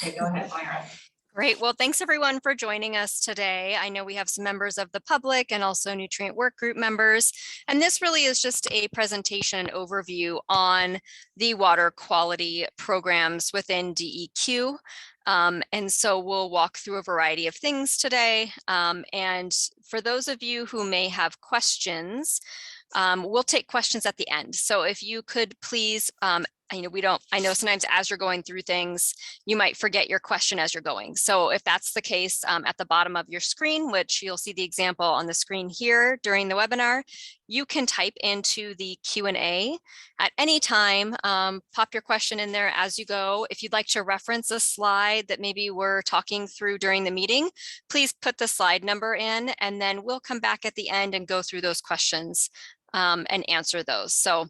Okay, go ahead, Moira. Great. Well, thanks everyone for joining us today. I know we have some members of the public and also nutrient work group members. And this really is just a presentation overview on the water quality programs within DEQ. And so we'll walk through a variety of things today. And for those of you who may have questions, we'll take questions at the end. So if you could please, I know sometimes as you're going through things, you might forget your question as you're going. So if that's the case, at the bottom of your screen, which you'll see the example on the screen here during the webinar, you can type into the Q&A at any time, pop your question in there as you go. If you'd like to reference a slide that maybe we're talking through during the meeting, please put the slide number in, and then we'll come back at the end and go through those questions and answer those. So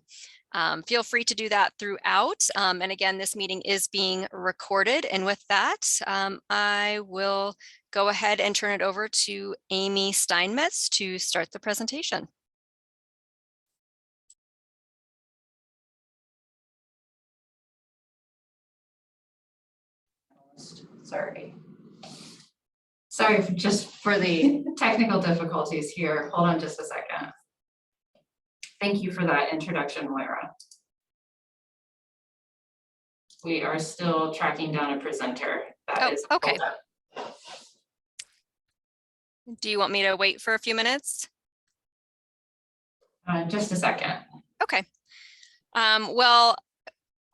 feel free to do that throughout. And again, this meeting is being recorded. And with that, I will go ahead and turn it over to Amy Steinmetz to start the presentation. Sorry just for the technical difficulties here. Hold on just a second. Thank you for that introduction, Moira. We are still tracking down a presenter. That is okay. Do you want me to wait for a few minutes? Just a second. Okay. Well,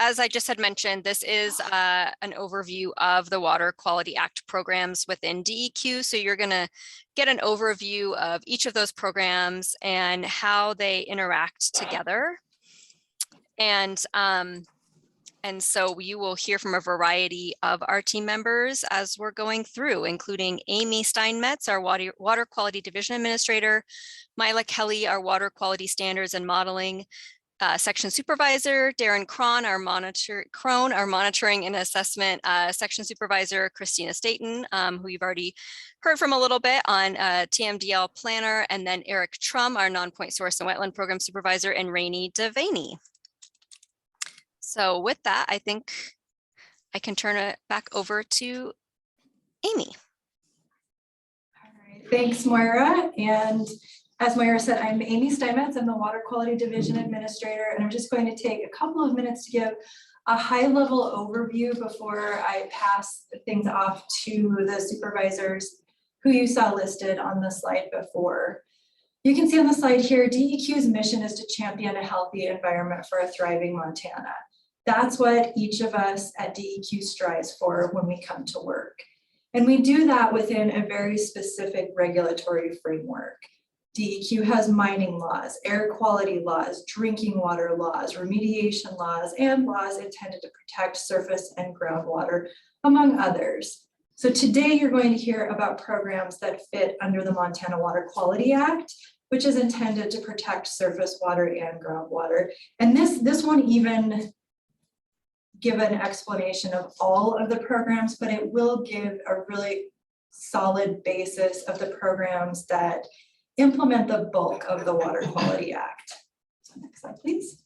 as I just had mentioned, this is an overview of the Water Quality Act programs within DEQ. So you're going to get an overview of each of those programs and how they interact together. And so you will hear from a variety of our team members as we're going through, including Amy Steinmetz, our Water Quality Division Administrator, Mila Kelly, our Water Quality Standards and Modeling Section Supervisor, Darren Cron, our Monitoring and Assessment Section Supervisor, Christina Staten, who you've already heard from a little bit on TMDL Planner, and then Eric Trum, our Nonpoint Source and Wetland Program Supervisor, and Rainey Devaney. So with that, I think I can turn it back over to Amy. All right, thanks, Moira. And as Moira said, I'm Amy Steinmetz. I'm the Water Quality Division Administrator, and I'm just going to take a couple of minutes to give a high-level overview before I pass things off to the supervisors who you saw listed on the slide before. You can see on the slide here, DEQ's mission is to champion a healthy environment for a thriving Montana. That's what each of us at DEQ strives for when we come to work. And we do that within a very specific regulatory framework. DEQ has mining laws, air quality laws, drinking water laws, remediation laws, and laws intended to protect surface and groundwater, among others. So today you're going to hear about programs that fit under the Montana Water Quality Act, which is intended to protect surface water and groundwater. And this won't even give an explanation of all of the programs, but it will give a really solid basis of the programs that implement the bulk of the Water Quality Act. So next slide, please.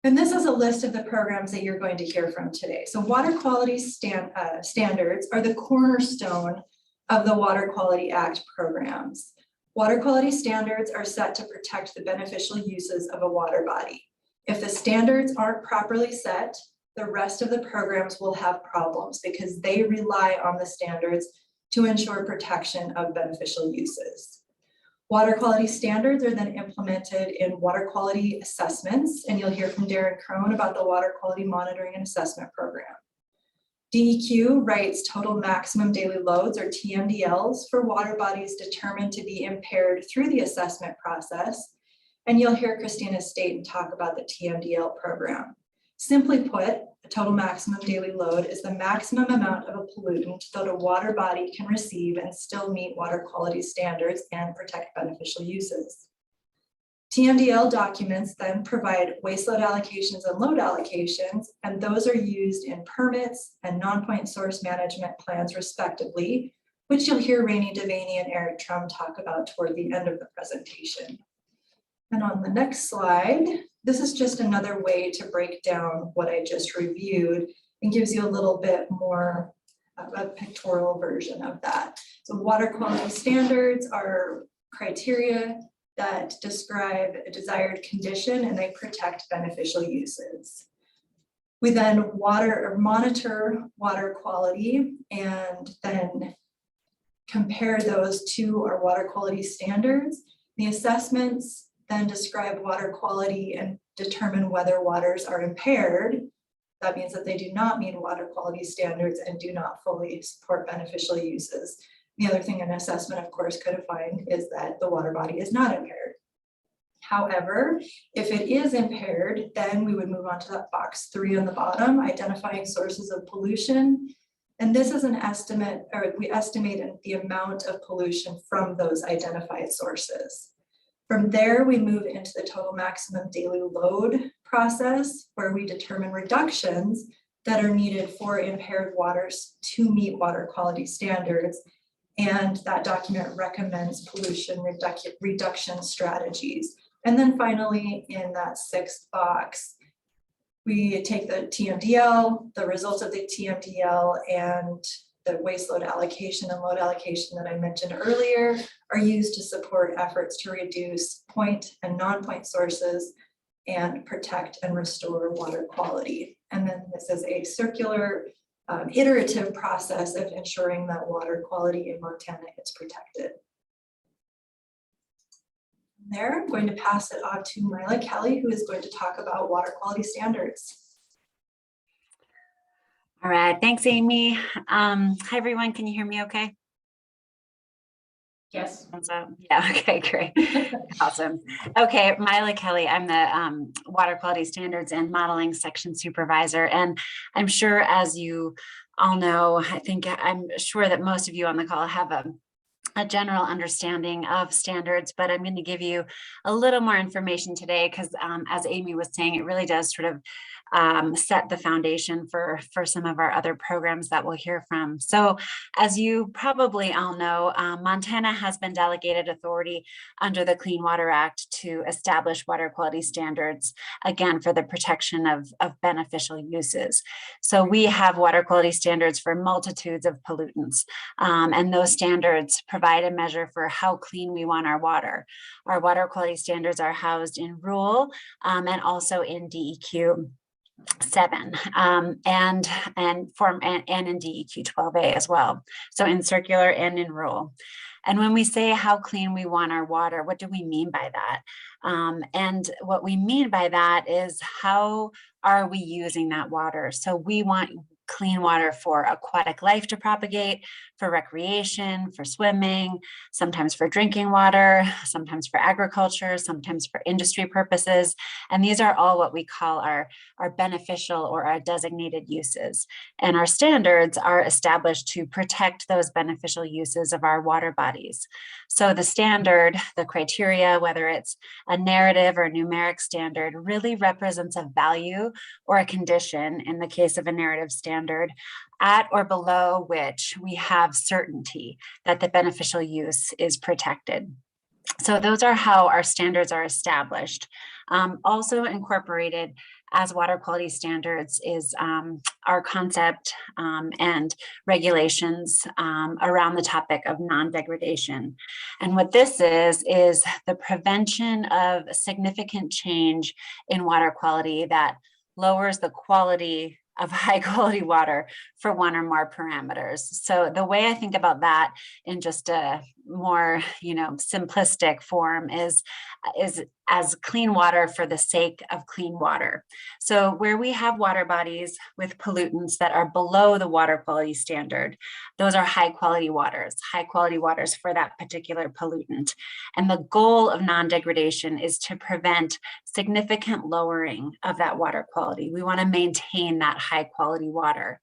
And this is a list of the programs that you're going to hear from today. So water quality standards are the cornerstone of the Water Quality Act programs. Water quality standards are set to protect the beneficial uses of a water body. If the standards aren't properly set, the rest of the programs will have problems because they rely on the standards to ensure protection of beneficial uses. Water quality standards are then implemented in water quality assessments, and you'll hear from Darren Crone about the Water Quality Monitoring and Assessment Program. DEQ writes total maximum daily loads, or TMDLs, for water bodies determined to be impaired through the assessment process, and you'll hear Christina Staten talk about the TMDL program. Simply put, a total maximum daily load is the maximum amount of a pollutant that a water body can receive and still meet water quality standards and protect beneficial uses. TMDL documents then provide waste load allocations and load allocations, and those are used in permits and non-point source management plans respectively, which you'll hear Rainey Devaney and Eric Trum talk about toward the end of the presentation. And on the next slide, this is just another way to break down what I just reviewed and gives you a little bit more of a pictorial version of that. So water quality standards are criteria that describe a desired condition and they protect beneficial uses. We then monitor water quality and then compare those to our water quality standards. The assessments then describe water quality and determine whether waters are impaired. That means that they do not meet water quality standards and do not fully support beneficial uses. The other thing an assessment, of course, could find is that the water body is not impaired. However, if it is impaired, then we would move on to that box 3 on the bottom, identifying sources of pollution. And this is an estimate, or we estimate the amount of pollution from those identified sources. From there, we move into the total maximum daily load process, where we determine reductions that are needed for impaired waters to meet water quality standards. And that document recommends pollution reduction strategies. And then finally, in that 6th box, we take the TMDL, the results of the TMDL, and the waste load allocation and load allocation that I mentioned earlier are used to support efforts to reduce point and non-point sources and protect and restore water quality. And then this is a circular, iterative process of ensuring that water quality in Montana is protected. There, I'm going to pass it off to Marla Kelly, who is going to talk about water quality standards. All right, thanks, Amy. Hi, everyone. Can you hear me okay? Yes. Yeah, okay, great. Awesome. Okay, Marla Kelly, I'm the Water Quality Standards and Modeling Section Supervisor. And I'm sure, as you all know, I'm sure that most of you on the call have a general understanding of standards, but I'm going to give you a little more information today because as Amy was saying, it really does sort of set the foundation for some of our other programs that we'll hear from. So as you probably all know, Montana has been delegated authority under the Clean Water Act to establish water quality standards, again, for the protection of beneficial uses. So we have water quality standards for multitudes of pollutants, and those standards provide a measure for how clean we want our water. Our water quality standards are housed in Rule and also in DEQ 7 and in DEQ 12A as well. So in circular and in Rule. And when we say how clean we want our water, what do we mean by that? And what we mean by that is how are we using that water? So we want clean water for aquatic life to propagate, for recreation, for swimming, sometimes for drinking water, sometimes for agriculture, sometimes for industry purposes. And these are all what we call our beneficial or our designated uses. And our standards are established to protect those beneficial uses of our water bodies. So the standard, the criteria, whether it's a narrative or a numeric standard, really represents a value or a condition in the case of a narrative standard at or below which we have certainty that the beneficial use is protected. So those are how our standards are established. Also incorporated as water quality standards is our concept and regulations around the topic of non-degradation. And what this is the prevention of significant change in water quality that lowers the quality of high quality water for one or more parameters. So the way I think about that in just a more, simplistic form is as clean water for the sake of clean water. So where we have water bodies with pollutants that are below the water quality standard, those are high quality waters for that particular pollutant. And the goal of non-degradation is to prevent significant lowering of that water quality. We want to maintain that high quality water.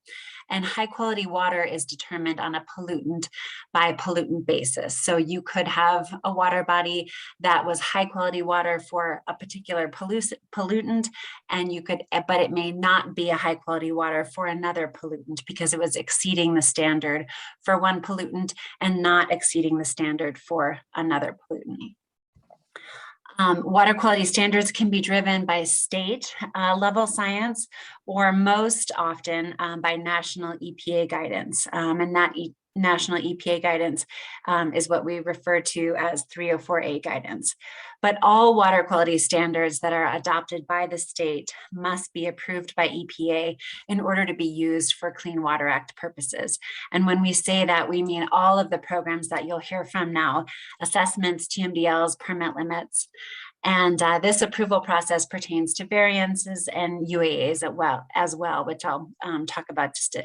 And high quality water is determined on a pollutant by pollutant basis. So you could have a water body that was high quality water for a particular pollutant, but it may not be a high quality water for another pollutant because it was exceeding the standard for one pollutant and not exceeding the standard for another pollutant. Water quality standards can be driven by state level science, or most often by national EPA guidance. And that national EPA guidance is what we refer to as 304A guidance. But all water quality standards that are adopted by the state must be approved by EPA in order to be used for Clean Water Act purposes. And when we say that, we mean all of the programs that you'll hear from now: assessments, TMDLs, permit limits. And this approval process pertains to variances and UAAs as well, which I'll talk about just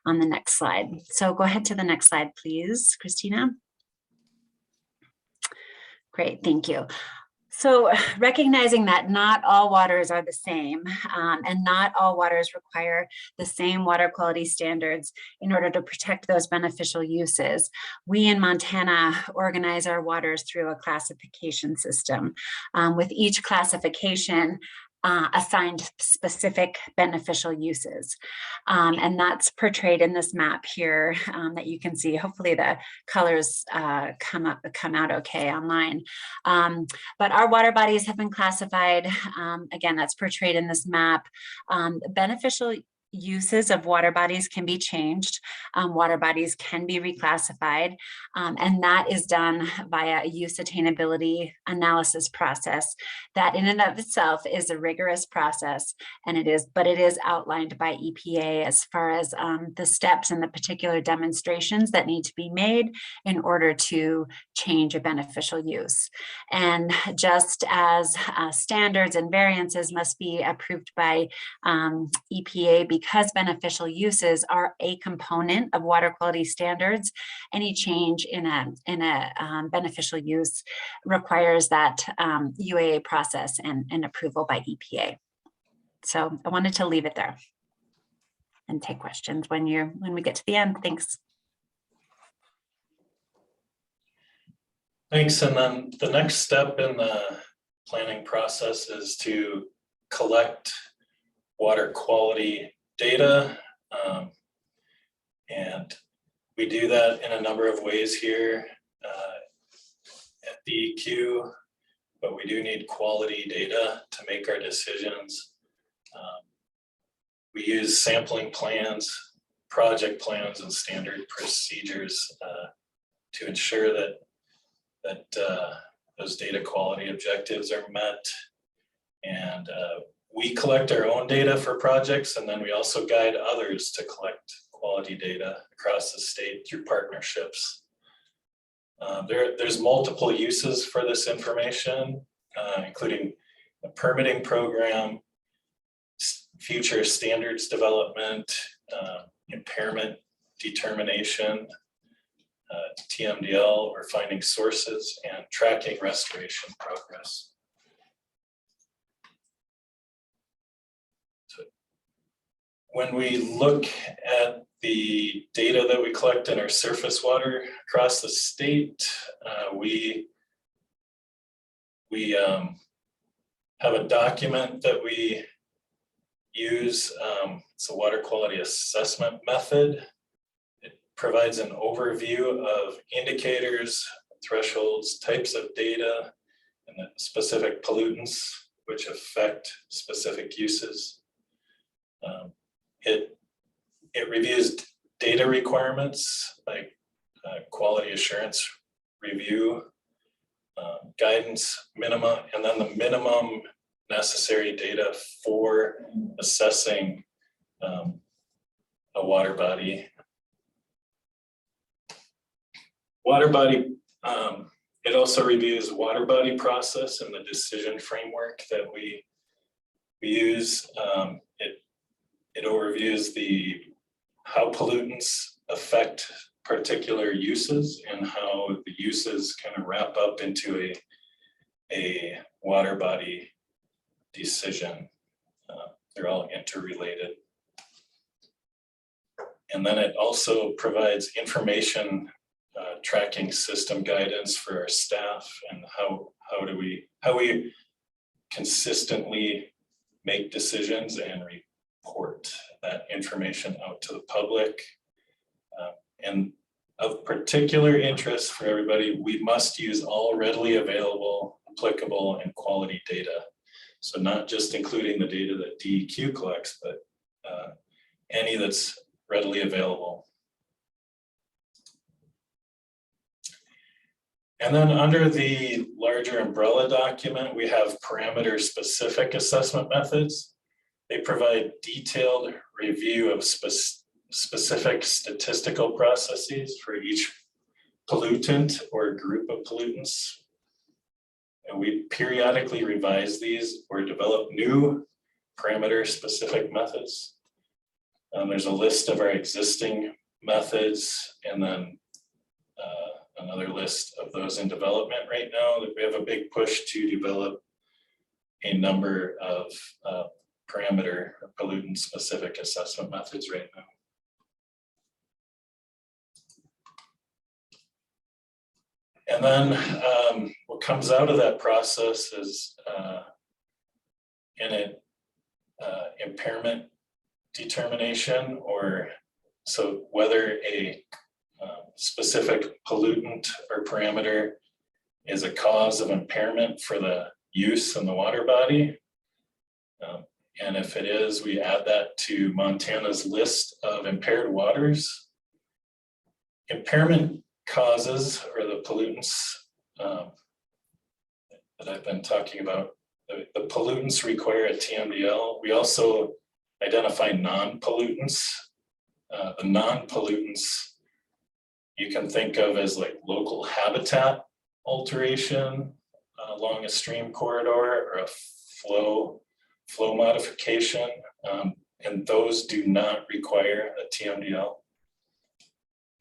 on the next slide. So go ahead to the next slide, please, Christina. Great, thank you. So recognizing that not all waters are the same, and not all waters require the same water quality standards in order to protect those beneficial uses, we in Montana organize our waters through a classification system, with each classification assigned specific beneficial uses. And that's portrayed in this map here that you can see. Hopefully the colors come out okay online. But our water bodies have been classified. Again, that's portrayed in this map. Beneficial uses of water bodies can be changed. Water bodies can be reclassified, and that is done via a use attainability analysis process that in and of itself is a rigorous process, and it is outlined by EPA as far as the steps and the particular demonstrations that need to be made in order to change a beneficial use. And just as standards and variances must be approved by EPA because beneficial uses are a component of water quality standards, any change in a beneficial use requires that UAA process and approval by EPA. So I wanted to leave it there and take questions when we get to the end. Thanks. Thanks. And then the next step in the planning process is to collect water quality data. And we do that in a number of ways here at DEQ, but we do need quality data to make our decisions. We use sampling plans, project plans, and standard procedures to ensure that those data quality objectives are met. And we collect our own data for projects, and then we also guide others to collect quality data across the state through partnerships. There's multiple uses for this information, including a permitting program, future standards development, impairment determination, TMDL, or finding sources, and tracking restoration progress. So when we look at the data that we collect in our surface water across the state, we have a document that we use. It's a water quality assessment method. It provides an overview of indicators, thresholds, types of data, and the specific pollutants which affect specific uses. It reviews data requirements like quality assurance review, guidance minima, and then the minimum necessary data for assessing a water body. It also reviews water body process and the decision framework that we use. It overviews how pollutants affect particular uses and how the uses kind of wrap up into a water body decision. They're all interrelated. And then it also provides information tracking system guidance for our staff and how we consistently make decisions and report that information out to the public. And Of particular interest for everybody, we must use all readily available, applicable, and quality data. So not just including the data that DEQ collects, but any that's readily available. And then under the larger umbrella document, we have parameter-specific assessment methods. They provide detailed review of specific statistical processes for each pollutant or group of pollutants. And we periodically revise these or develop new parameter-specific methods. There's a list of our existing methods, and then another list of those in development right now. We have a big push to develop a number of parameter or pollutant-specific assessment methods right now. And then what comes out of that process is in an impairment determination, or so whether a specific pollutant or parameter is a cause of impairment for the use in the water body. And if it is, we add that to Montana's list of impaired waters. Impairment causes, or the pollutants that I've been talking about, the pollutants require a TMDL. We also identify non-pollutants. The non-pollutants you can think of as like local habitat alteration along a stream corridor, or a flow modification, and those do not require a TMDL.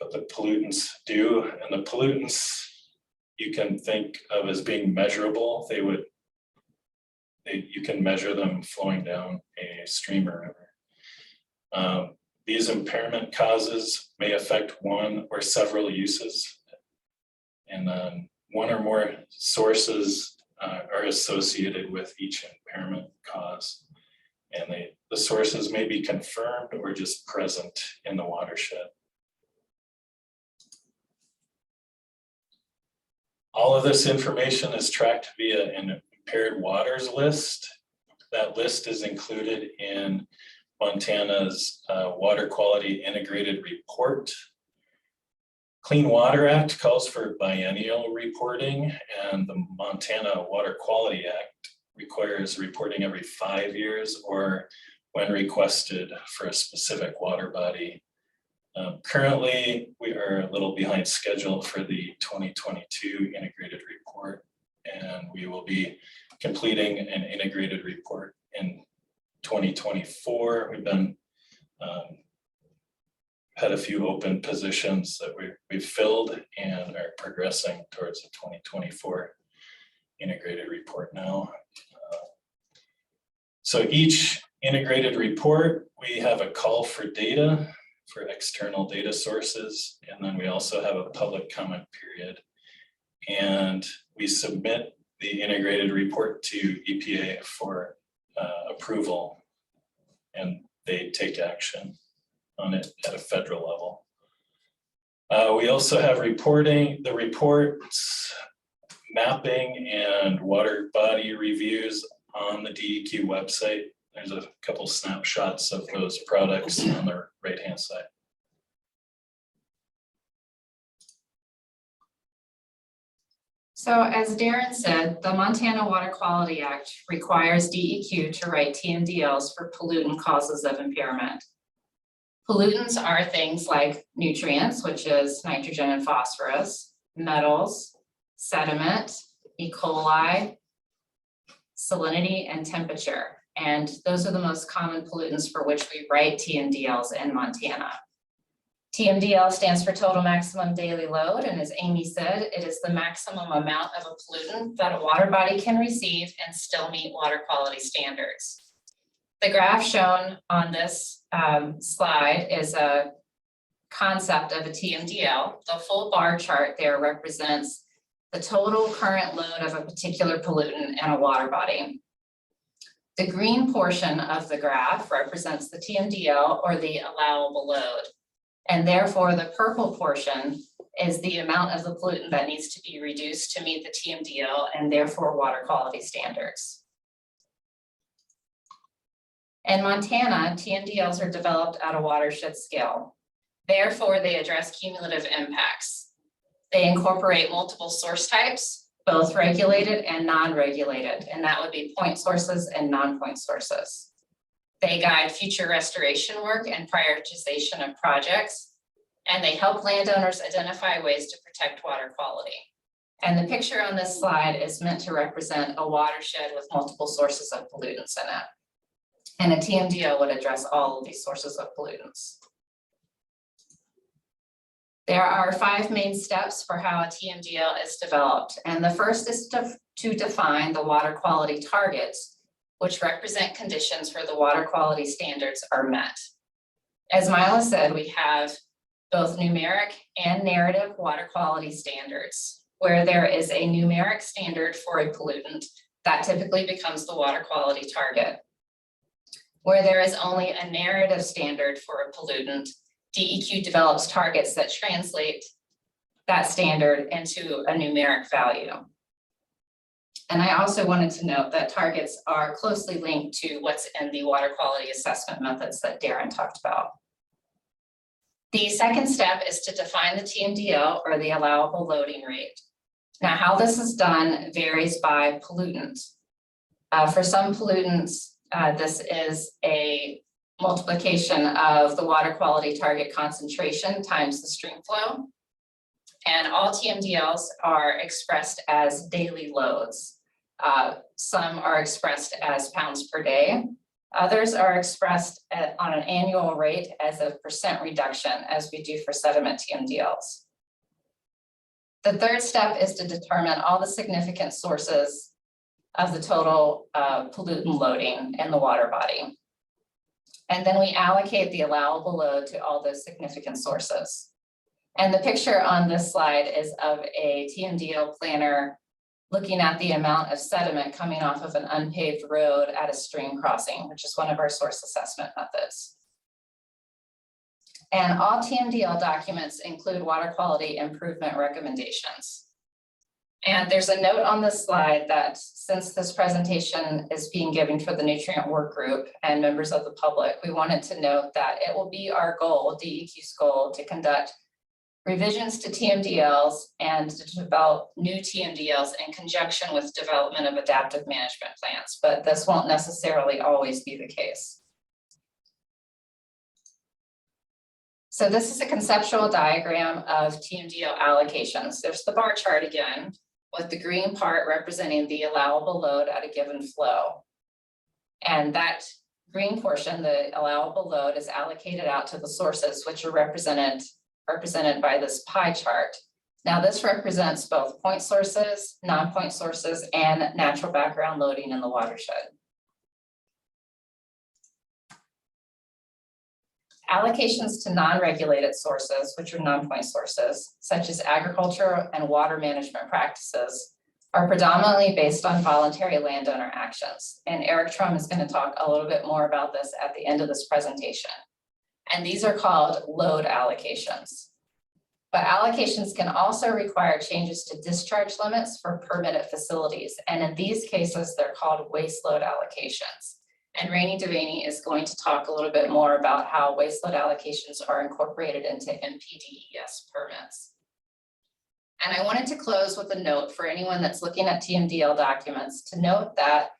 But the pollutants do, and the pollutants you can think of as being measurable. You can measure them flowing down a stream or river. These impairment causes may affect one or several uses, and then one or more sources are associated with each impairment cause, and the sources may be confirmed or just present in the watershed. All of this information is tracked via an impaired waters list. That list is included in Montana's Water Quality Integrated Report. Clean Water Act calls for biennial reporting, and the Montana Water Quality Act requires reporting every 5 years or when requested for a specific water body. Currently, we are a little behind schedule for the 2022 integrated report, and we will be completing an integrated report in 2024. We've been had a few open positions that we've filled and are progressing towards the 2024 integrated report now. So each integrated report, we have a call for data for external data sources, and then we also have a public comment period. And we submit the integrated report to EPA for approval, and they take action on it at a federal level. We also have reporting, the reports, mapping, and water body reviews on the DEQ website. There's a couple snapshots of those products on the right-hand side. So as Darren said, the Montana Water Quality Act requires DEQ to write TMDLs for pollutant causes of impairment. Pollutants are things like nutrients, which is nitrogen and phosphorus, metals, sediment, E. coli, salinity, and temperature. And those are the most common pollutants for which we write TMDLs in Montana. TMDL stands for total maximum daily load, and as Amy said, it is the maximum amount of a pollutant that a water body can receive and still meet water quality standards. The graph shown on this slide is a concept of a TMDL. The full bar chart there represents the total current load of a particular pollutant in a water body. The green portion of the graph represents the TMDL, or the allowable load. And therefore, the purple portion is the amount of the pollutant that needs to be reduced to meet the TMDL and therefore water quality standards. In Montana, TMDLs are developed at a watershed scale. Therefore, they address cumulative impacts. They incorporate multiple source types, both regulated and non-regulated, and that would be point sources and non-point sources. They guide future restoration work and prioritization of projects, and they help landowners identify ways to protect water quality. And the picture on this slide is meant to represent a watershed with multiple sources of pollutants in it. And a TMDL would address all of these sources of pollutants. There are 5 main steps for how a TMDL is developed. And the first is to define the water quality targets, which represent conditions where the water quality standards are met. As Mila said, we have both numeric and narrative water quality standards. Where there is a numeric standard for a pollutant, that typically becomes the water quality target. Where there is only a narrative standard for a pollutant, DEQ develops targets that translate that standard into a numeric value. And I also wanted to note that targets are closely linked to what's in the water quality assessment methods that Darren talked about. The second step is to define the TMDL, or the allowable loading rate. Now, how this is done varies by pollutant. For some pollutants, this is a multiplication of the water quality target concentration times the stream flow. And all TMDLs are expressed as daily loads. Some are expressed as pounds per day. Others are expressed on an annual rate as a % reduction, as we do for sediment TMDLs. The third step is to determine all the significant sources of the total pollutant loading in the water body. And then we allocate the allowable load to all those significant sources. And the picture on this slide is of a TMDL planner looking at the amount of sediment coming off of an unpaved road at a stream crossing, which is one of our source assessment methods. And all TMDL documents include water quality improvement recommendations. And there's a note on this slide that since this presentation is being given for the nutrient work group and members of the public, we wanted to note that it will be our goal, DEQ's goal, to conduct revisions to TMDLs and to develop new TMDLs in conjunction with development of adaptive management plans, but this won't necessarily always be the case. So this is a conceptual diagram of TMDL allocations. There's the bar chart again, with the green part representing the allowable load at a given flow. And that green portion, the allowable load, is allocated out to the sources, which are represented by this pie chart. Now this represents both point sources, non-point sources, and natural background loading in the watershed. Allocations to non-regulated sources, which are non-point sources, such as agriculture and water management practices, are predominantly based on voluntary landowner actions. And Eric Trum is going to talk a little bit more about this at the end of this presentation. And these are called load allocations. But allocations can also require changes to discharge limits for permitted facilities. And in these cases, they're called waste load allocations. And Rainey Devaney is going to talk a little bit more about how waste load allocations are incorporated into MPDS permits. And I wanted to close with a note for anyone that's looking at TMDL documents to note that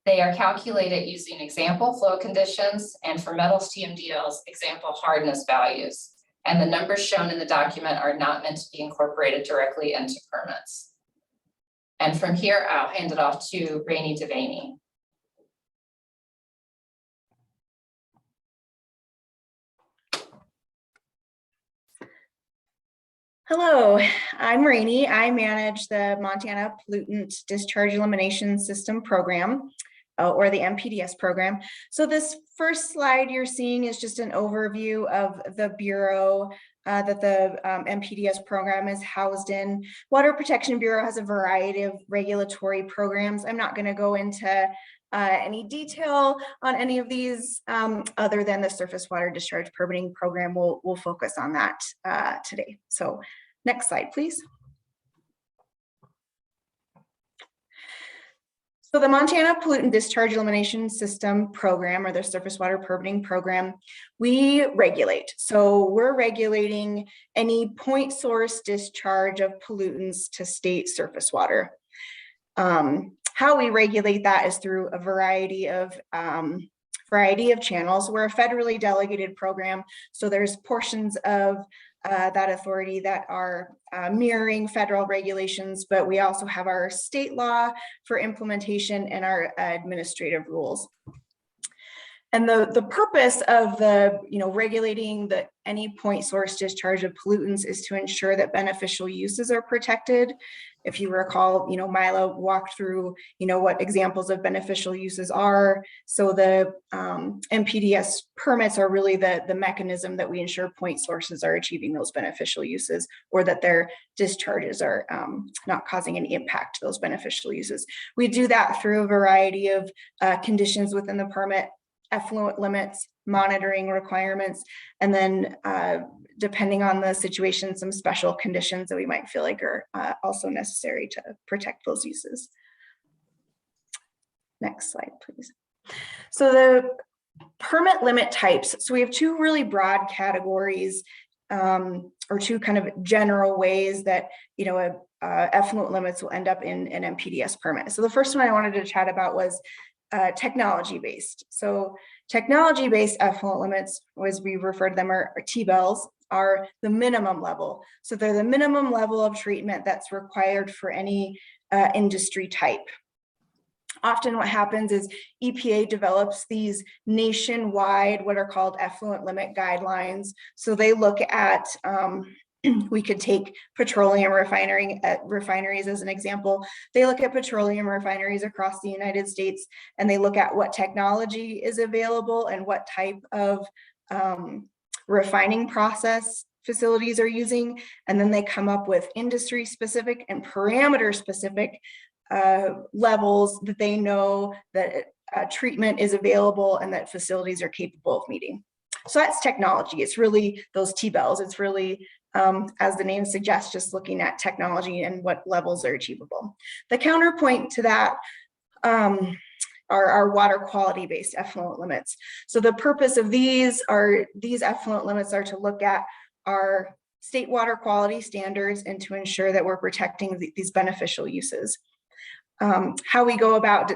they are calculated using example flow conditions, and for metals TMDLs, example hardness values. And the numbers shown in the document are not meant to be incorporated directly into permits. And from here, I'll hand it off to Rainey Devaney. Hello, I'm Rainey. I manage the Montana Pollutant Discharge Elimination System Program, or the MPDS program. So this first slide you're seeing is just an overview of the bureau that the MPDS program is housed in. Water Protection Bureau has a variety of regulatory programs. I'm not going to go into any detail on any of these other than the surface water discharge permitting program. We'll focus on that today. So next slide, please. So the Montana Pollutant Discharge Elimination System program, or the surface water permitting program, we regulate. So we're regulating any point source discharge of pollutants to state surface water. How we regulate that is through a variety of channels. We're a federally delegated program, so there's portions of that authority that are mirroring federal regulations, but we also have our state law for implementation and our administrative rules. And the purpose of the, regulating any point source discharge of pollutants is to ensure that beneficial uses are protected. If you recall, Mila walked through, what examples of beneficial uses are. So the MPDS permits are really the mechanism that we ensure point sources are achieving those beneficial uses, or that their discharges are not causing any impact to those beneficial uses. We do that through a variety of conditions within the permit, effluent limits, monitoring requirements, and then depending on the situation, some special conditions that we might feel like are also necessary to protect those uses. Next slide, please. So the permit limit types. So we have two really broad categories, or two kind of general ways that, effluent limits will end up in an MPDS permit. So the first one I wanted to chat about was technology-based. So technology-based effluent limits, as we refer to them, are TMDLs, are the minimum level. So they're the minimum level of treatment that's required for any industry type. Often what happens is EPA develops these nationwide, what are called effluent limit guidelines. So they look at, we could take petroleum refineries as an example. They look at petroleum refineries across the United States, and they look at what technology is available and what type of refining process facilities are using. And then they come up with industry specific and parameter specific levels that they know that treatment is available and that facilities are capable of meeting. So that's technology. It's really those TMDLs. It's really, as the name suggests, just looking at technology and what levels are achievable. The counterpoint to that are our water quality based effluent limits. So the purpose of these effluent limits are to look at our state water quality standards and to ensure that we're protecting these beneficial uses. How we go about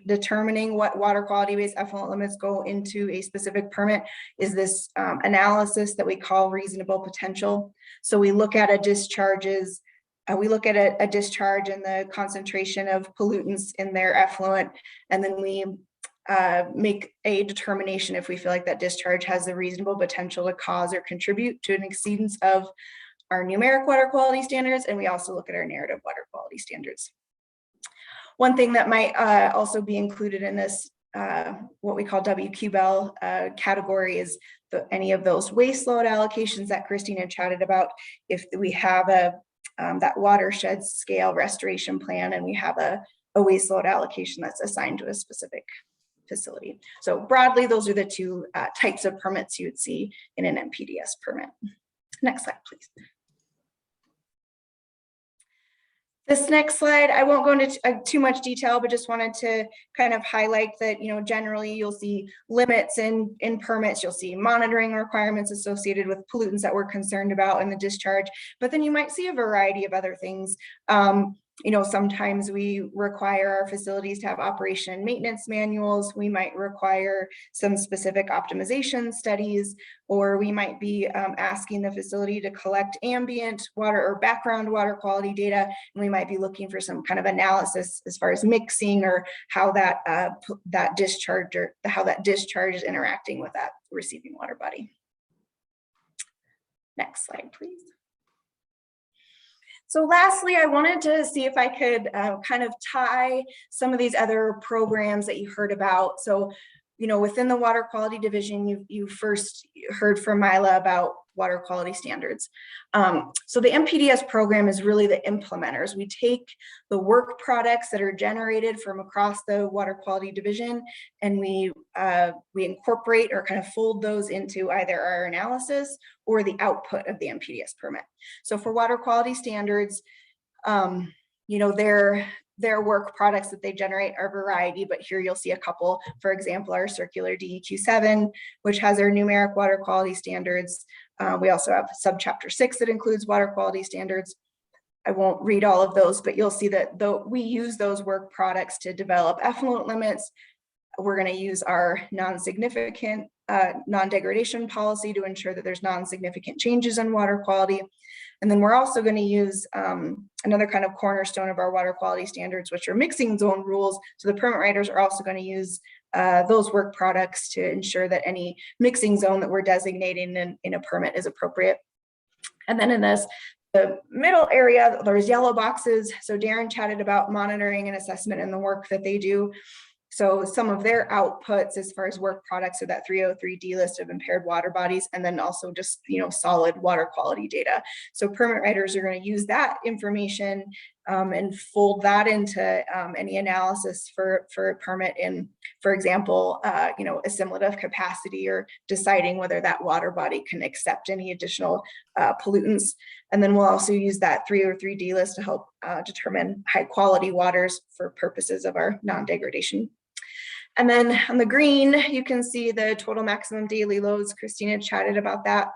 determining what water quality based effluent limits go into a specific permit is this analysis that we call reasonable potential. So we look at a discharge and the concentration of pollutants in their effluent, and then we make a determination if we feel like that discharge has a reasonable potential to cause or contribute to an exceedance of our numeric water quality standards, and we also look at our narrative water quality standards. One thing that might also be included in this, what we call WQBL category, is any of those waste load allocations that Christina chatted about. If we have that watershed scale restoration plan and we have a waste load allocation that's assigned to a specific facility. So broadly, those are the two types of permits you would see in an MPDS permit. Next slide, please. This next slide, I won't go into too much detail, but just wanted to kind of highlight that, generally you'll see limits in permits, you'll see monitoring requirements associated with pollutants that we're concerned about in the discharge, but then you might see a variety of other things. Sometimes we require our facilities to have operation and maintenance manuals. We might require some specific optimization studies, or we might be asking the facility to collect ambient water or background water quality data. And we might be looking for some kind of analysis as far as mixing or how that discharge is interacting with that receiving water body. Next slide, please. So lastly, I wanted to see if I could kind of tie some of these other programs that you heard about. So, within the Water Quality Division, you first heard from Mila about water quality standards. So the MPDS program is really the implementers. We take the work products that are generated from across the water quality division, and we incorporate or kind of fold those into either our analysis or the output of the MPDS permit. So for water quality standards, you know, their work products that they generate are a variety, but here you'll see a couple. For example, our circular DEQ7, which has our numeric water quality standards. We also have subchapter 6 that includes water quality standards. I won't read all of those, but you'll see that though we use those work products to develop effluent limits. We're going to use our non-significant non-degradation policy to ensure that there's non-significant changes in water quality. And then we're also going to use another kind of cornerstone of our water quality standards, which are mixing zone rules. So the permit writers are also going to use those work products to ensure that any mixing zone that we're designating in a permit is appropriate. And then in the middle area, there's yellow boxes. So Darren chatted about monitoring and assessment and the work that they do. So some of their outputs as far as work products are that 303D list of impaired water bodies, and then also just, you know, solid water quality data. So permit writers are going to use that information and fold that into any analysis for a permit in, for example, you know, assimilative capacity or deciding whether that water body can accept any additional pollutants. And then we'll also use that 303D list to help determine high quality waters for purposes of our non-degradation. And then on the green, you can see the total maximum daily loads. Christina chatted about that.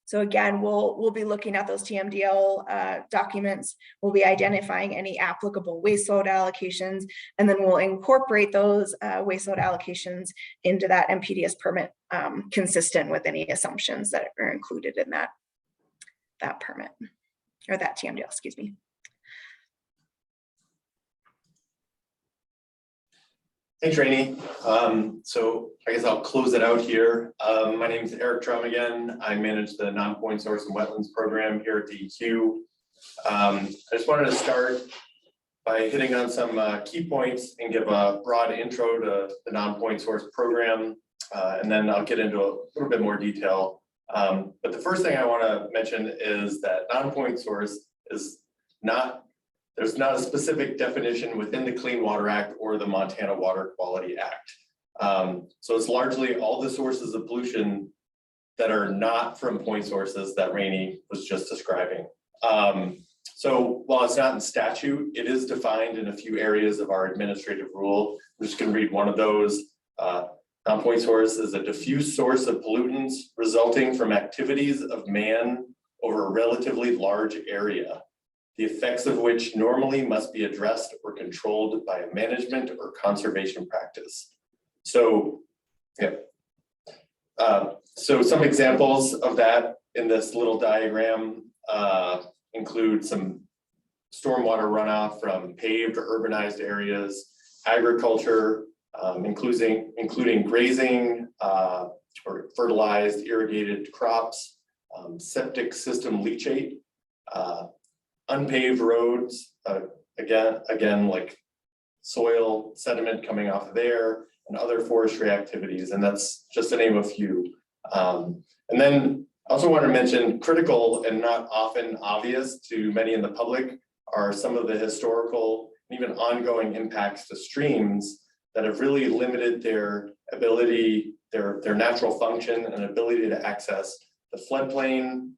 So again, we'll be looking at those TMDL documents. We'll be identifying any applicable waste load allocations, and then we'll incorporate those waste load allocations into that MPDS permit, consistent with any assumptions that are included in that permit, or that TMDL, excuse me. Thanks, Rainey. So I guess I'll close it out here. My name is Eric Drum again. I manage the Nonpoint Source and Wetlands program here at DEQ. I just wanted to start by hitting on some key points and give a broad intro to the Nonpoint Source program, and then I'll get into a little bit more detail. But the first thing I want to mention is that Nonpoint Source is there's not a specific definition within the Clean Water Act or the Montana Water Quality Act. So it's largely all the sources of pollution that are not from point sources that Rainey was just describing. So while it's not in statute, it is defined in a few areas of our administrative rule. I'm just going to read one of those. Non-point source is a diffuse source of pollutants resulting from activities of man over a relatively large area, the effects of which normally must be addressed or controlled by a management or conservation practice. So, yeah. So some examples of that in this little diagram include some stormwater runoff from paved or urbanized areas, agriculture, including grazing or fertilized irrigated crops, septic system leachate, unpaved roads, again, like soil sediment coming off of there, and other forestry activities, and that's just to name a few. And then I also want to mention critical and not often obvious to many in the public are some of the historical and even ongoing impacts to streams that have really limited their ability, their natural function and ability to access the floodplain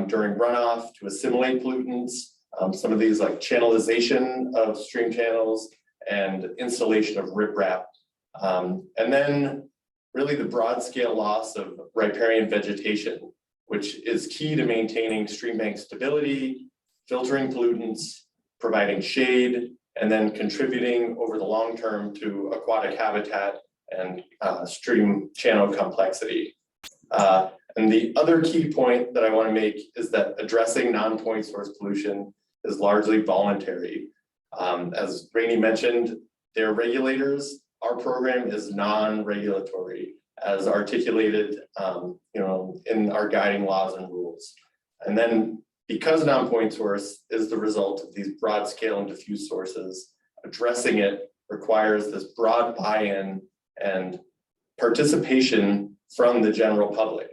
during runoff to assimilate pollutants, some of these like channelization of stream channels and installation of riprap. And then really the broad scale loss of riparian vegetation, which is key to maintaining stream bank stability, filtering pollutants, providing shade, and then contributing over the long term to aquatic habitat and stream channel complexity. And the other key point that I want to make is that addressing non-point source pollution is largely voluntary. As Rainey mentioned, they're regulators. Our program is non-regulatory, as articulated, in our guiding laws and rules. And then, because non-point source is the result of these broad scale and diffuse sources, addressing it requires this broad buy-in and participation from the general public.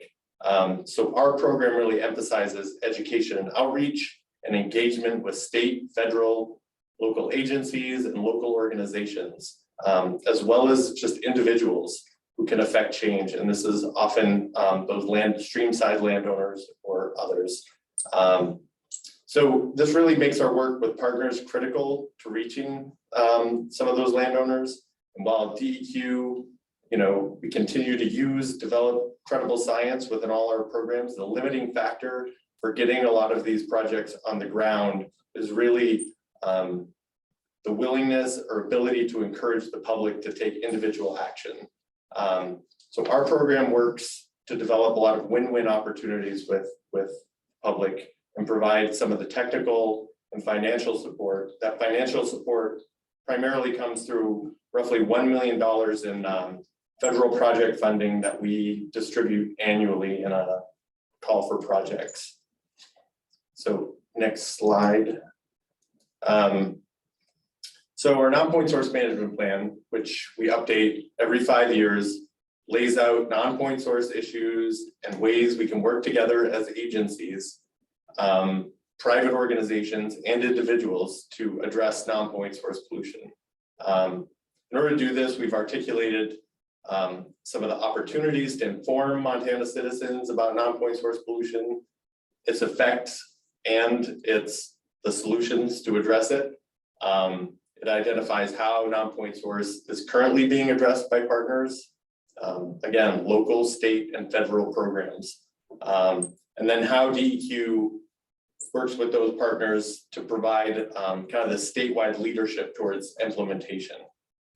So our program really emphasizes education and outreach and engagement with state, federal, local agencies and local organizations, as well as just individuals who can affect change. And this is often those stream-side landowners or others. So this really makes our work with partners critical to reaching some of those landowners. And while DEQ, we continue to develop credible science within all our programs, the limiting factor for getting a lot of these projects on the ground is really the willingness or ability to encourage the public to take individual action. So our program works to develop a lot of win-win opportunities with public and provide some of the technical and financial support. That financial support primarily comes through roughly $1 million in federal project funding that we distribute annually in a call for projects. So next slide. So our non-point source management plan, which we update every 5 years, lays out non-point source issues and ways we can work together as agencies, private organizations and individuals to address non-point source pollution. In order to do this, we've articulated some of the opportunities to inform Montana citizens about non-point source pollution, its effects, and the solutions to address it. It identifies how non-point source is currently being addressed by partners. Again, local, state, and federal programs. And then how DEQ works with those partners to provide kind of the statewide leadership towards implementation.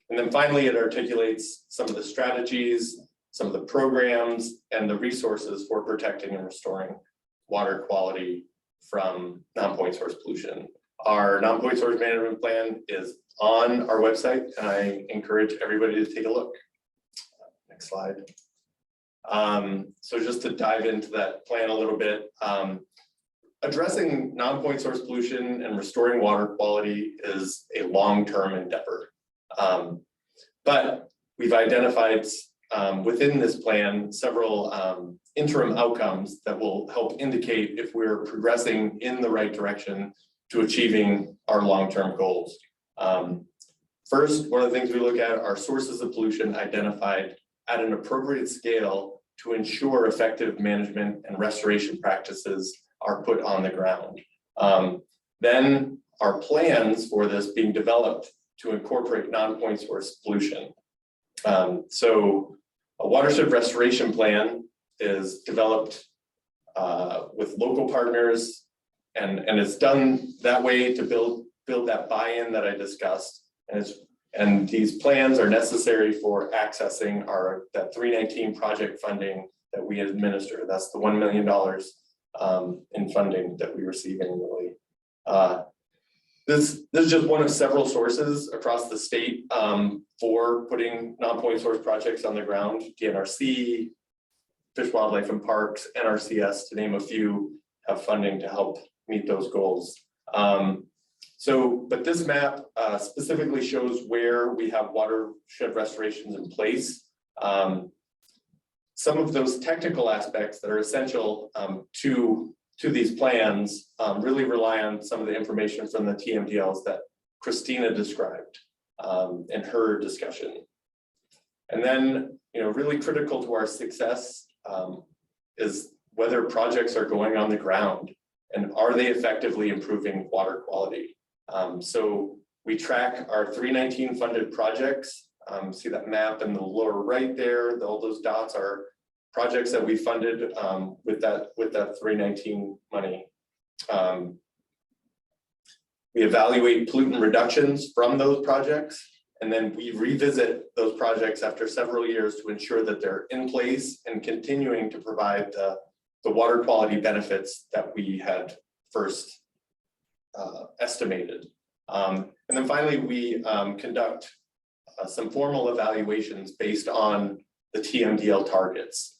And then finally, it articulates some of the strategies, some of the programs, and the resources for protecting and restoring water quality from non-point source pollution. Our non-point source management plan is on our website, and I encourage everybody to take a look. Next slide. So just to dive into that plan a little bit, addressing non-point source pollution and restoring water quality is a long-term endeavor. But we've identified within this plan several interim outcomes that will help indicate if we're progressing in the right direction to achieving our long-term goals. First, one of the things we look at are sources of pollution identified at an appropriate scale to ensure effective management and restoration practices are put on the ground. Then our plans for this being developed to incorporate non-point source pollution. So a watershed restoration plan is developed with local partners, and it's done that way to build that buy-in that I discussed. And these plans are necessary for accessing that 319 project funding that we administer. That's the $1 million in funding that we receive annually. This is just one of several sources across the state for putting non-point source projects on the ground. DNRC, Fish, Wildlife and Parks, NRCS, to name a few, have funding to help meet those goals. But this map specifically shows where we have watershed restorations in place. Some of those technical aspects that are essential to these plans really rely on some of the information from the TMDLs that Christina described in her discussion. And then, really critical to our success is whether projects are going on the ground and are they effectively improving water quality. So we track our 319 funded projects. See that map in the lower right there, all those dots are projects that we funded with that 319 money. We evaluate pollutant reductions from those projects, and then we revisit those projects after several years to ensure that they're in place and continuing to provide the water quality benefits that we had first estimated. And then finally, we conduct some formal evaluations based on the TMDL targets.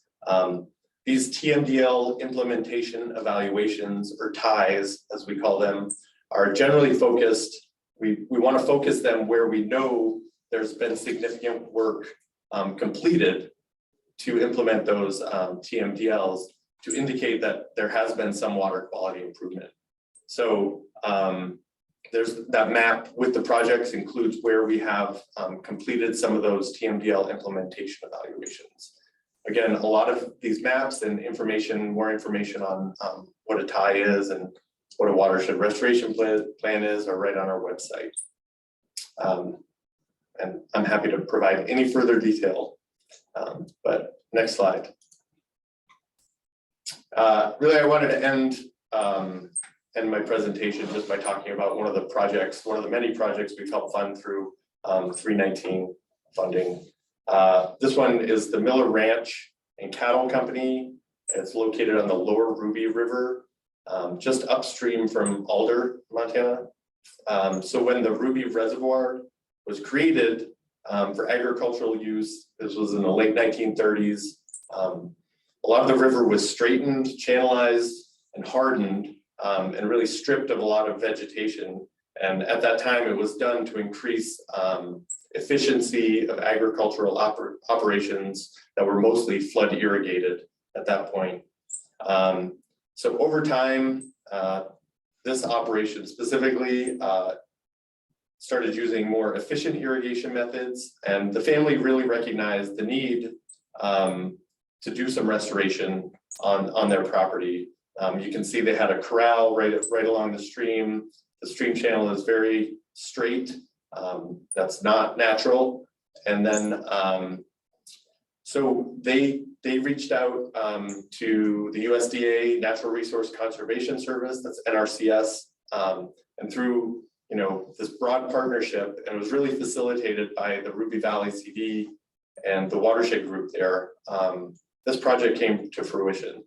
These TMDL implementation evaluations, or TIEs, as we call them, are generally focused. We want to focus them where we know there's been significant work completed to implement those TMDLs to indicate that there has been some water quality improvement. So there's that map with the projects includes where we have completed some of those TMDL implementation evaluations. Again, a lot of these maps and information, more information on what a tie is and what a watershed restoration plan is are right on our website. And I'm happy to provide any further detail. But next slide. Really, I wanted to end my presentation just by talking about one of the many projects we've helped fund through 319 funding. This one is the Miller Ranch and Cattle Company. It's located on the lower Ruby River, just upstream from Alder, Montana. So when the Ruby Reservoir was created for agricultural use, this was in the late 1930s. A lot of the river was straightened, channelized, and hardened, and really stripped of a lot of vegetation. And at that time, it was done to increase efficiency of agricultural operations that were mostly flood irrigated at that point. So over time, this operation specifically started using more efficient irrigation methods, and the family really recognized the need to do some restoration on their property. You can see they had a corral right along the stream. The stream channel is very straight. That's not natural. And then, so they reached out to the USDA Natural Resource Conservation Service, that's NRCS, and through this broad partnership, and it was really facilitated by the Ruby Valley CD and the Watershed group there. This project came to fruition.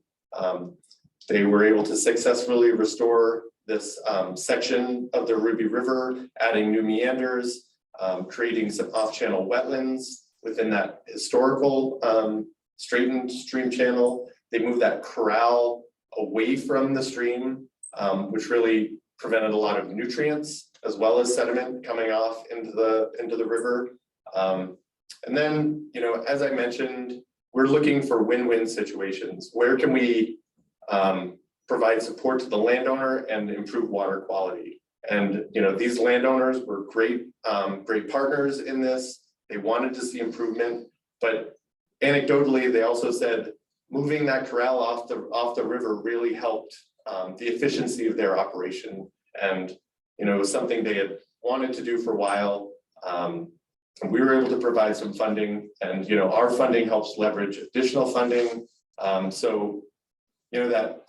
They were able to successfully restore this section of the Ruby River, adding new meanders, creating some off-channel wetlands within that historical straightened stream channel. They moved that corral away from the stream, which really prevented a lot of nutrients as well as sediment coming off into the river. And then, as I mentioned, we're looking for win-win situations. Where can we provide support to the landowner and improve water quality? And these landowners were great partners in this. They wanted to see improvement, but anecdotally, they also said moving that corral off the river really helped the efficiency of their operation. And it was something they had wanted to do for a while. And we were able to provide some funding, and our funding helps leverage additional funding. So that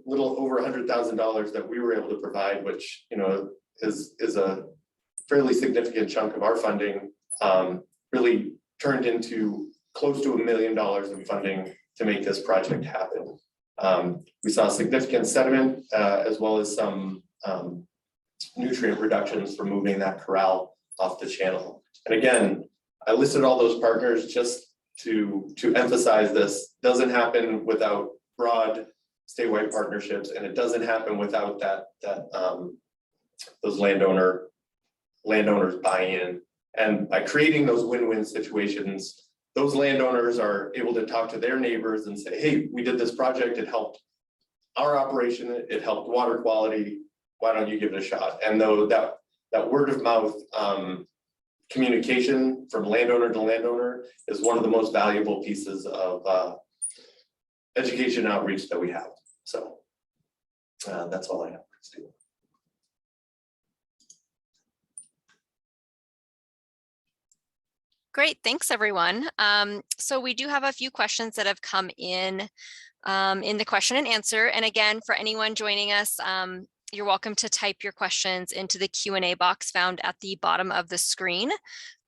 little over $100,000 that we were able to provide, which is a fairly significant chunk of our funding, really turned into close to $1 million in funding to make this project happen. We saw significant sediment as well as some nutrient reductions from moving that corral off the channel. And again, I listed all those partners just to emphasize this doesn't happen without broad statewide partnerships, and it doesn't happen without those landowners buy-in. And by creating those win-win situations, those landowners are able to talk to their neighbors and say, hey, we did this project, it helped our operation, it helped water quality, why don't you give it a shot? And though that word of mouth communication from landowner to landowner is one of the most valuable pieces of education outreach that we have. So that's all I have. Great, thanks everyone. So we do have a few questions that have come in the question and answer. And again, for anyone joining us, you're welcome to type your questions into the Q&A box found at the bottom of the screen.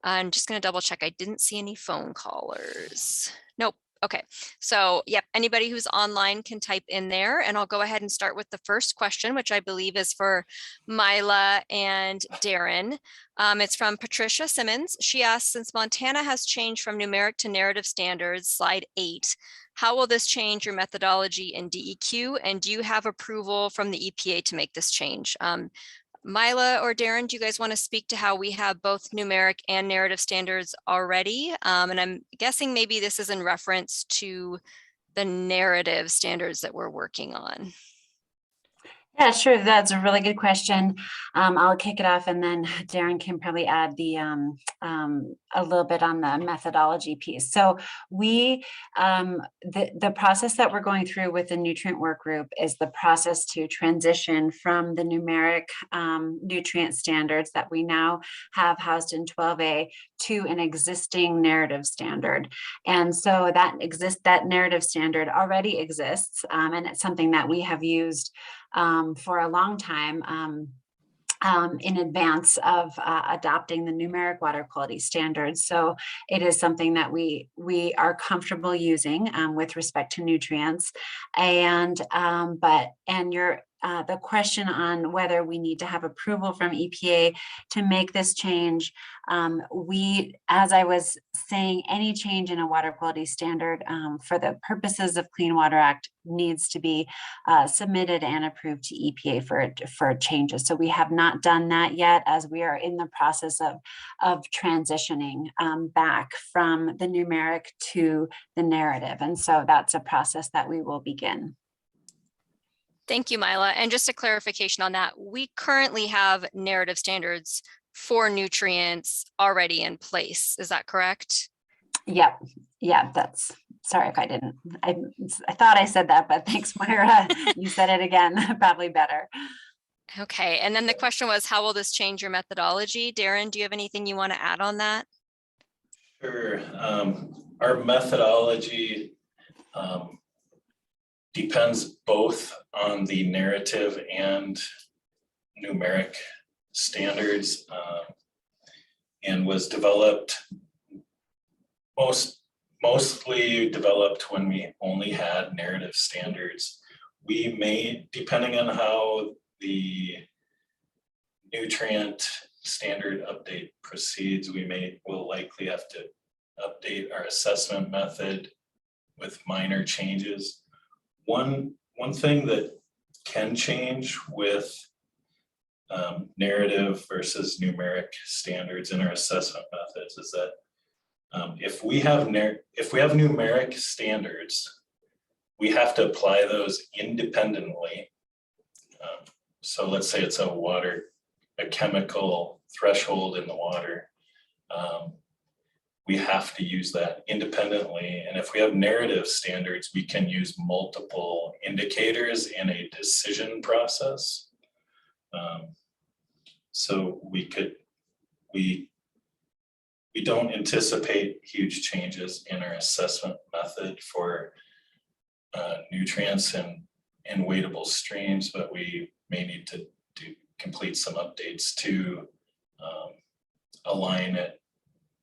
I'm just going to double check. I didn't see any phone callers. Nope. Okay. So yep, anybody who's online can type in there, and I'll go ahead and start with the first question, which I believe is for Mila and Darren. It's from Patricia Simmons. She asks, since Montana has changed from numeric to narrative standards, slide 8, how will this change your methodology in DEQ? And do you have approval from the EPA to make this change? Mila or Darren, do you guys want to speak to how we have both numeric and narrative standards already? And I'm guessing maybe this is in reference to the narrative standards that we're working on. Yeah, sure. That's a really good question. I'll kick it off and then Darren can probably add the a little bit on the methodology piece. So we the process that we're going through with the nutrient work group is the process to transition from the numeric nutrient standards that we now have housed in 12A to an existing narrative standard. And so that narrative standard already exists, and it's something that we have used for a long time in advance of adopting the numeric water quality standards. So it is something that we are comfortable using with respect to nutrients. And the question on whether we need to have approval from EPA to make this change, as I was saying, any change in a water quality standard for the purposes of Clean Water Act needs to be submitted and approved to EPA for changes. So we have not done that yet, as we are in the process of transitioning back from the numeric to the narrative. And so that's a process that we will begin. Thank you, Mila. And just a clarification on that, we currently have narrative standards for nutrients already in place. Is that correct? Yep. Yeah, sorry if I didn't. I thought I said that, but thanks, Moira. You said it again, probably better. Okay. And then the question was, how will this change your methodology? Darren, do you have anything you want to add on that? Sure. Our methodology depends both on the narrative and numeric standards, and was developed mostly developed when we only had narrative standards. We may, depending on how the nutrient standard update proceeds, will likely have to update our assessment method with minor changes. One thing that can change with narrative versus numeric standards in our assessment methods is that if we have numeric standards, we have to apply those independently. So let's say it's a chemical threshold in the water. We have to use that independently. And if we have narrative standards, we can use multiple indicators in a decision process. So we don't anticipate huge changes in our assessment method for nutrients and weightable streams, but we may need to complete some updates to align it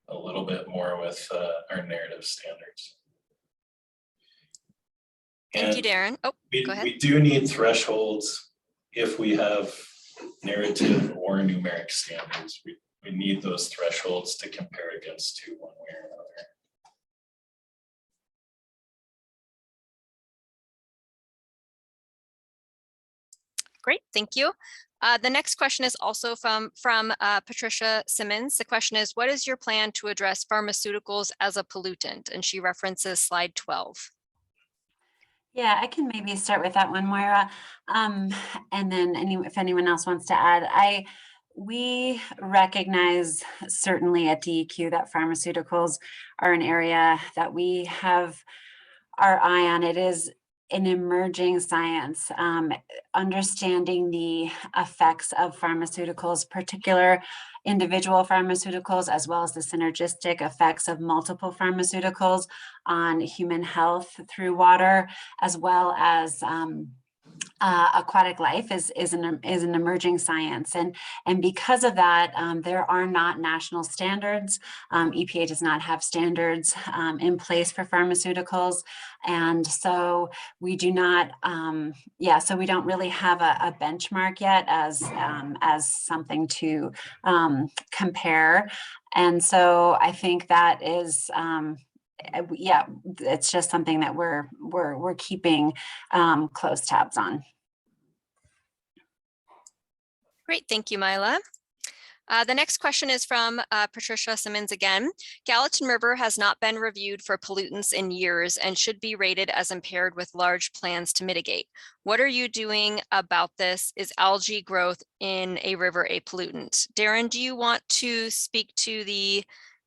a little bit more with our narrative standards. Thank you, Darren. Oh, go ahead. We do need thresholds if we have narrative or numeric standards. We need those thresholds to compare against to one way or another. Great, thank you. The next question is also from Patricia Simmons. The question is, what is your plan to address pharmaceuticals as a pollutant? And she references slide 12. Yeah, I can maybe start with that one, Moira. And then if anyone else wants to add, we recognize certainly at DEQ that pharmaceuticals are an area that we have our eye on. It is an emerging science, understanding the effects of pharmaceuticals, particular individual pharmaceuticals, as well as the synergistic effects of multiple pharmaceuticals on human health through water, as well as aquatic life is an emerging science, and because of that, there are not national standards. EPA does not have standards in place for pharmaceuticals, and so we do not. So we don't really have a benchmark yet as something to compare, and so I think that is. It's just something that we're keeping close tabs on. Great, thank you, Mila. The next question is from Patricia Simmons again. Gallatin River has not been reviewed for pollutants in years and should be rated as impaired with large plans to mitigate. What are you doing about this? Is algae growth in a river a pollutant? Darren, do you want to speak to the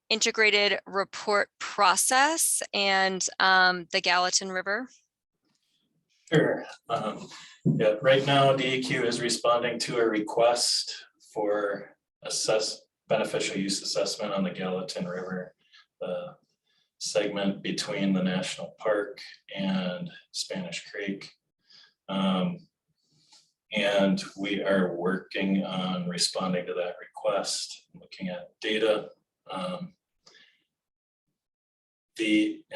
integrated report process and the Gallatin River? Sure. Yeah, right now DEQ is responding to a request for beneficial use assessment on the Gallatin River, the segment between the national park and Spanish Creek. And we are working on responding to that request, looking at data. And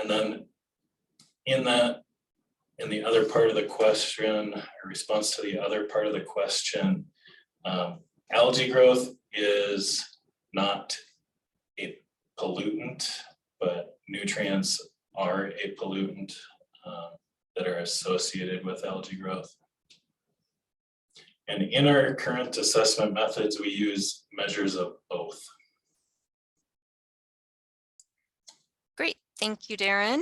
then in the other part of the question, a response to the other part of the question, algae growth is not a pollutant, but nutrients are a pollutant that are associated with algae growth. And in our current assessment methods, we use measures of both. Great, thank you, Darren.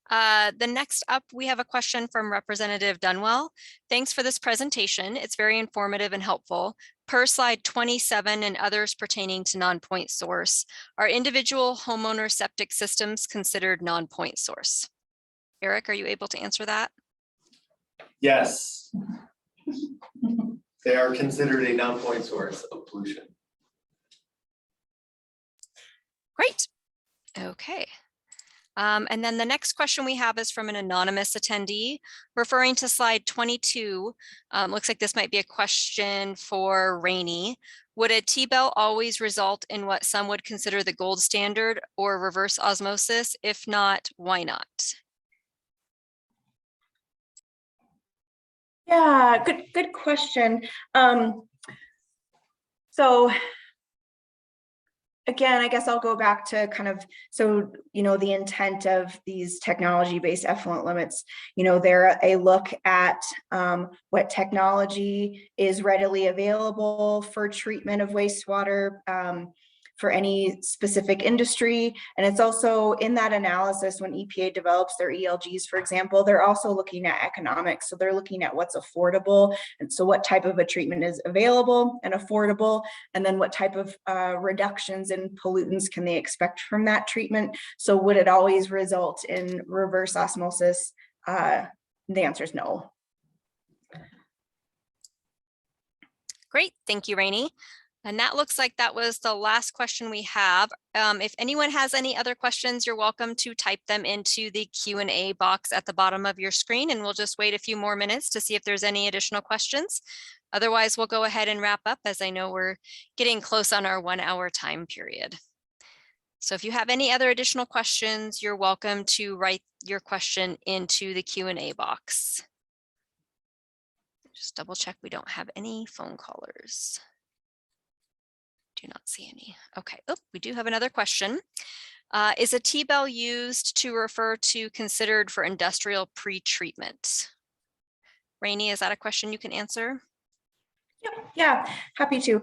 The next up, we have a question from Representative Dunwell. Thanks for this presentation. It's very informative and helpful. Per slide 27 and others pertaining to non-point source, are individual homeowner septic systems considered non-point source? Eric, are you able to answer that? Yes. They are considered a non-point source of pollution. Great. Okay. And then the next question we have is from an anonymous attendee referring to slide 22. Looks like this might be a question for Rainey. Would a T-bell always result in what some would consider the gold standard or reverse osmosis? If not, why not? Yeah, good question. So again, I guess I'll go back to kind of, so, the intent of these technology-based effluent limits, they're a look at what technology is readily available for treatment of wastewater for any specific industry. And it's also in that analysis when EPA develops their ELGs, for example, they're also looking at economics. So they're looking at what's affordable. And so what type of a treatment is available and affordable, and then what type of reductions in pollutants can they expect from that treatment? So would it always result in reverse osmosis? The answer is no. Great, thank you, Rainey. And that looks like that was the last question we have. If anyone has any other questions, you're welcome to type them into the Q&A box at the bottom of your screen, and we'll just wait a few more minutes to see if there's any additional questions. Otherwise, we'll go ahead and wrap up, as I know we're getting close on our 1 hour time period. So if you have any other additional questions, you're welcome to write your question into the Q&A box. Just double check we don't have any phone callers. Do not see any. Okay, oh, we do have another question. Is a T-bell used to refer to considered for industrial pre-treatment? Rainey, is that a question you can answer? Yeah, happy to.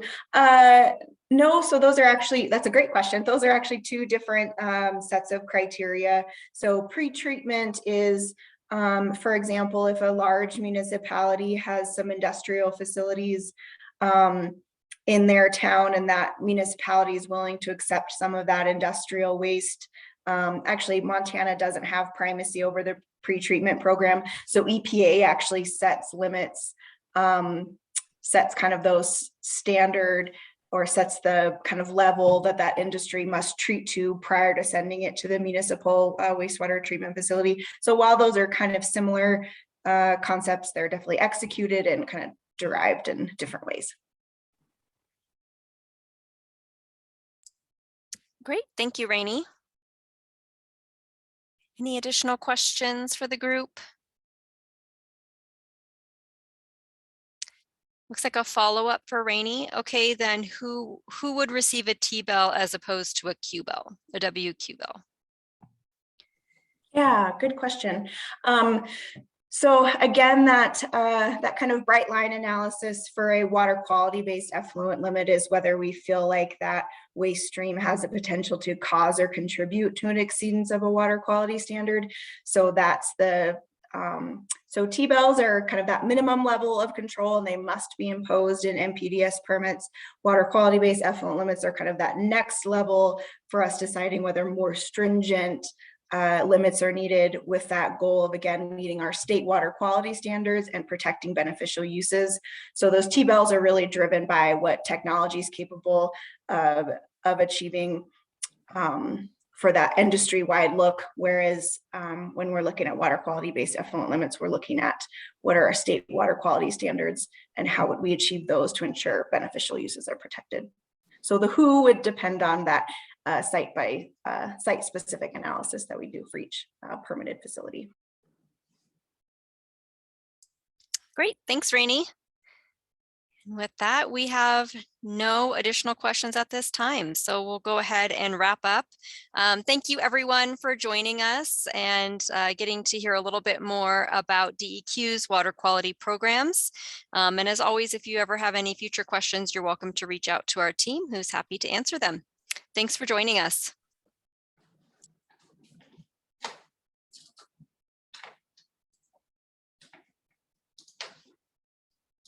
No, so those are actually, that's a great question. Those are actually two different sets of criteria. So pre-treatment is, for example, if a large municipality has some industrial facilities in their town and that municipality is willing to accept some of that industrial waste. Actually, Montana doesn't have primacy over the pre-treatment program. So EPA actually sets limits, sets kind of those standard, or sets the kind of level that that industry must treat to prior to sending it to the municipal wastewater treatment facility. So while those are kind of similar concepts, they're definitely executed and kind of derived in different ways. Great, thank you, Rainey. Any additional questions for the group? Looks like a follow-up for Rainey. Okay, then who would receive a T-bell as opposed to a Q-bell, a WQ bell? Yeah, good question. So again, that kind of bright line analysis for a water quality-based effluent limit is whether we feel like that waste stream has the potential to cause or contribute to an exceedance of a water quality standard. So that's the so TMDLs are kind of that minimum level of control, and they must be imposed in MPDS permits. Water quality-based effluent limits are kind of that next level for us deciding whether more stringent limits are needed, with that goal of, again, meeting our state water quality standards and protecting beneficial uses. So those TMDLs are really driven by what technology is capable of achieving for that industry-wide look, whereas when we're looking at water quality-based effluent limits, we're looking at what are our state water quality standards and how would we achieve those to ensure beneficial uses are protected. So the who would depend on that site-specific analysis that we do for each permitted facility. Great, thanks, Rainey. With that, we have no additional questions at this time, so we'll go ahead and wrap up. Thank you, everyone, for joining us and getting to hear a little bit more about DEQ's water quality programs. And as always, if you ever have any future questions, you're welcome to reach out to our team, who's happy to answer them. Thanks for joining us.